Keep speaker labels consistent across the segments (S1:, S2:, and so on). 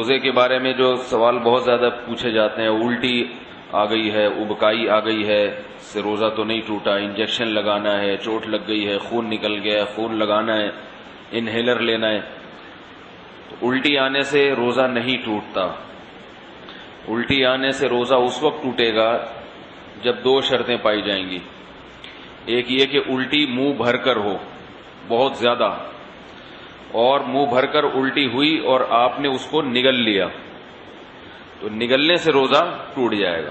S1: روزے کے بارے میں جو سوال بہت زیادہ پوچھے جاتے ہیں، الٹی آ گئی ہے، ابکائی آ گئی ہے، اس سے روزہ تو نہیں ٹوٹا، انجیکشن لگانا ہے، چوٹ لگ گئی ہے، خون نکل گیا ہے، خون لگانا ہے، انہیلر لینا ہے، تو الٹی آنے سے روزہ نہیں ٹوٹتا۔ الٹی آنے سے روزہ اس وقت ٹوٹے گا جب دو شرطیں پائی جائیں گی۔ ایک یہ کہ الٹی منہ بھر کر ہو بہت زیادہ، اور منہ بھر کر الٹی ہوئی اور آپ نے اس کو نگل لیا، تو نگلنے سے روزہ ٹوٹ جائے گا۔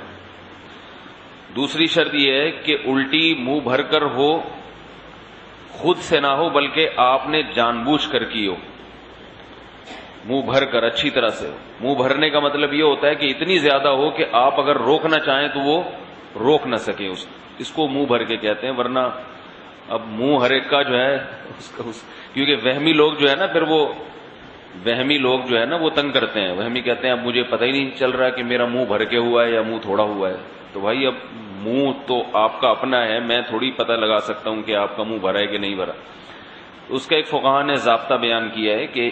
S1: دوسری شرط یہ ہے کہ الٹی منہ بھر کر ہو، خود سے نہ ہو بلکہ آپ نے جان بوجھ کر کی ہو، منہ بھر کر اچھی طرح سے۔ منہ بھرنے کا مطلب یہ ہوتا ہے کہ اتنی زیادہ ہو کہ آپ اگر روکنا چاہیں تو وہ روک نہ سکیں، اس کو منہ بھر کے کہتے ہیں۔ ورنہ اب منہ ہر ایک کا جو ہے کیونکہ وہمی لوگ جو ہے نا، پھر وہ وہمی لوگ جو ہے نا وہ تنگ کرتے ہیں۔ وہمی کہتے ہیں اب مجھے پتہ ہی نہیں چل رہا کہ میرا منہ بھر کے ہوا ہے یا منہ تھوڑا ہوا ہے۔ تو بھائی اب منہ تو آپ کا اپنا ہے، میں تھوڑی پتہ لگا سکتا ہوں کہ آپ کا منہ بھرا ہے کہ نہیں بھرا۔ اس کا ایک فقہا نے ضابطہ بیان کیا ہے کہ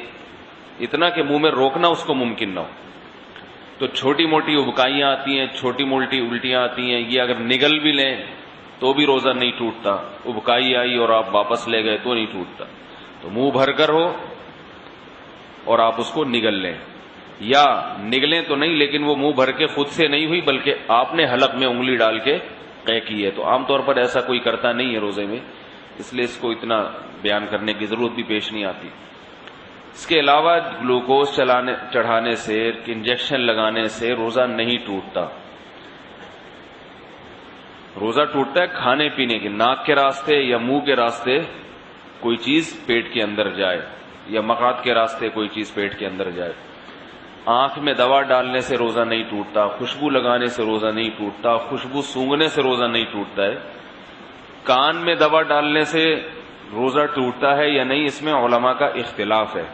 S1: اتنا کہ منہ میں روکنا اس کو ممکن نہ ہو۔ تو چھوٹی موٹی ابکائیاں آتی ہیں، چھوٹی موٹی الٹیاں آتی ہیں، یہ اگر نگل بھی لیں تو بھی روزہ نہیں ٹوٹتا۔ ابکائی آئی اور آپ واپس لے گئے تو نہیں ٹوٹتا۔ تو منہ بھر کر ہو اور آپ اس کو نگل لیں، یا نگلیں تو نہیں لیکن وہ منہ بھر کے خود سے نہیں ہوئی بلکہ آپ نے حلق میں انگلی ڈال کے قے کی ہے۔ تو عام طور پر ایسا کوئی کرتا نہیں ہے روزے میں، اس لیے اس کو اتنا بیان کرنے کی ضرورت بھی پیش نہیں آتی۔ اس کے علاوہ گلوکوز چڑھانے سے، انجیکشن لگانے سے روزہ نہیں ٹوٹتا۔ روزہ ٹوٹتا ہے کھانے پینے کے، ناک کے راستے یا منہ کے راستے کوئی چیز پیٹ کے اندر جائے، یا مقعد کے راستے کوئی چیز پیٹ کے اندر جائے۔ آنکھ میں دوا ڈالنے سے روزہ نہیں ٹوٹتا، خوشبو لگانے سے روزہ نہیں ٹوٹتا، خوشبو سونگھنے سے روزہ نہیں ٹوٹتا ہے۔ کان میں دوا ڈالنے سے روزہ ٹوٹتا ہے یا نہیں، اس میں علماء کا اختلاف ہے۔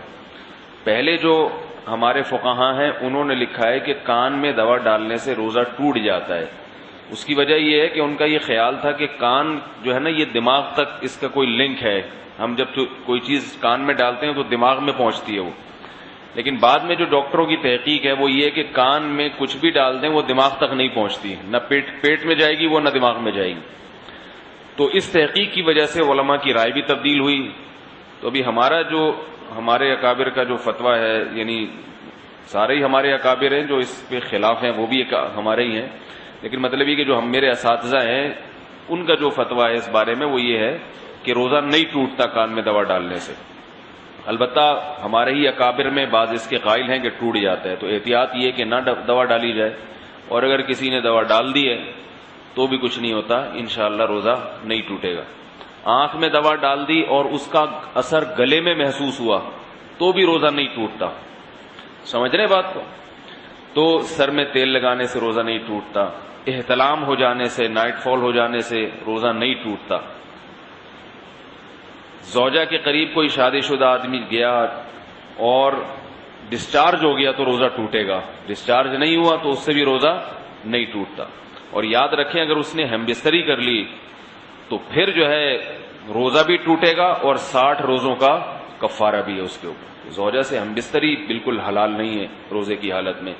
S1: پہلے جو ہمارے فقہاء ہیں انہوں نے لکھا ہے کہ کان میں دوا ڈالنے سے روزہ ٹوٹ جاتا ہے۔ اس کی وجہ یہ ہے کہ ان کا یہ خیال تھا کہ کان جو ہے نا یہ دماغ تک اس کا کوئی لنک ہے، ہم جب کوئی چیز کان میں ڈالتے ہیں تو دماغ میں پہنچتی ہے وہ، لیکن بعد میں جو ڈاکٹروں کی تحقیق ہے وہ یہ کہ کان میں کچھ بھی ڈال دیں وہ دماغ تک نہیں پہنچتی، نہ پیٹ میں جائے گی وہ، نہ دماغ میں جائے گی۔ تو اس تحقیق کی وجہ سے علماء کی رائے بھی تبدیل ہوئی۔ تو ابھی ہمارے اکابر کا جو فتویٰ ہے، یعنی سارے ہی ہمارے اکابر ہیں جو اس پہ خلاف ہیں، وہ بھی ہمارے ہی ہیں، لیکن مطلب یہ کہ جو میرے اساتذہ ہیں ان کا جو فتویٰ ہے اس بارے میں وہ یہ ہے کہ روزہ نہیں ٹوٹتا کان میں دوا ڈالنے سے۔ البتہ ہمارے ہی اکابر میں بعض اس کے قائل ہیں کہ ٹوٹ جاتا ہے، تو احتیاط یہ کہ نہ دوا ڈالی جائے، اور اگر کسی نے دوا ڈال دی ہے تو بھی کچھ نہیں ہوتا، انشاءاللہ روزہ نہیں ٹوٹے گا۔ آنکھ میں دوا ڈال دی اور اس کا اثر گلے میں محسوس ہوا تو بھی روزہ نہیں ٹوٹتا، سمجھ رہے بات کو؟ تو سر میں تیل لگانے سے روزہ نہیں ٹوٹتا، احتلام ہو جانے سے، نائٹ فال ہو جانے سے روزہ نہیں ٹوٹتا۔ زوجہ کے قریب کوئی شادی شدہ آدمی گیا اور ڈسچارج ہو گیا تو روزہ ٹوٹے گا، ڈسچارج نہیں ہوا تو اس سے بھی روزہ نہیں ٹوٹتا۔ اور یاد رکھیں اگر اس نے ہم بستری کر لی تو پھر جو ہے روزہ بھی ٹوٹے گا اور 60 روزوں کا کفارہ بھی ہے اس کے اوپر۔ زوجہ سے ہم بستری بالکل حلال نہیں ہے روزے کی حالت میں،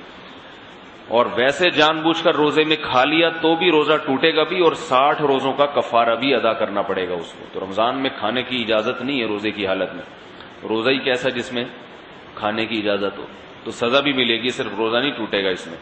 S1: اور ویسے جان بوجھ کر روزے میں کھا لیا تو بھی روزہ ٹوٹے گا بھی، اور 60 روزوں کا کفارہ بھی ادا کرنا پڑے گا اس کو۔ تو رمضان میں کھانے کی اجازت نہیں ہے روزے کی حالت میں، روزہ ہی کیسا جس میں کھانے کی اجازت ہو، تو سزا بھی ملے گی، صرف روزہ نہیں ٹوٹے گا اس میں۔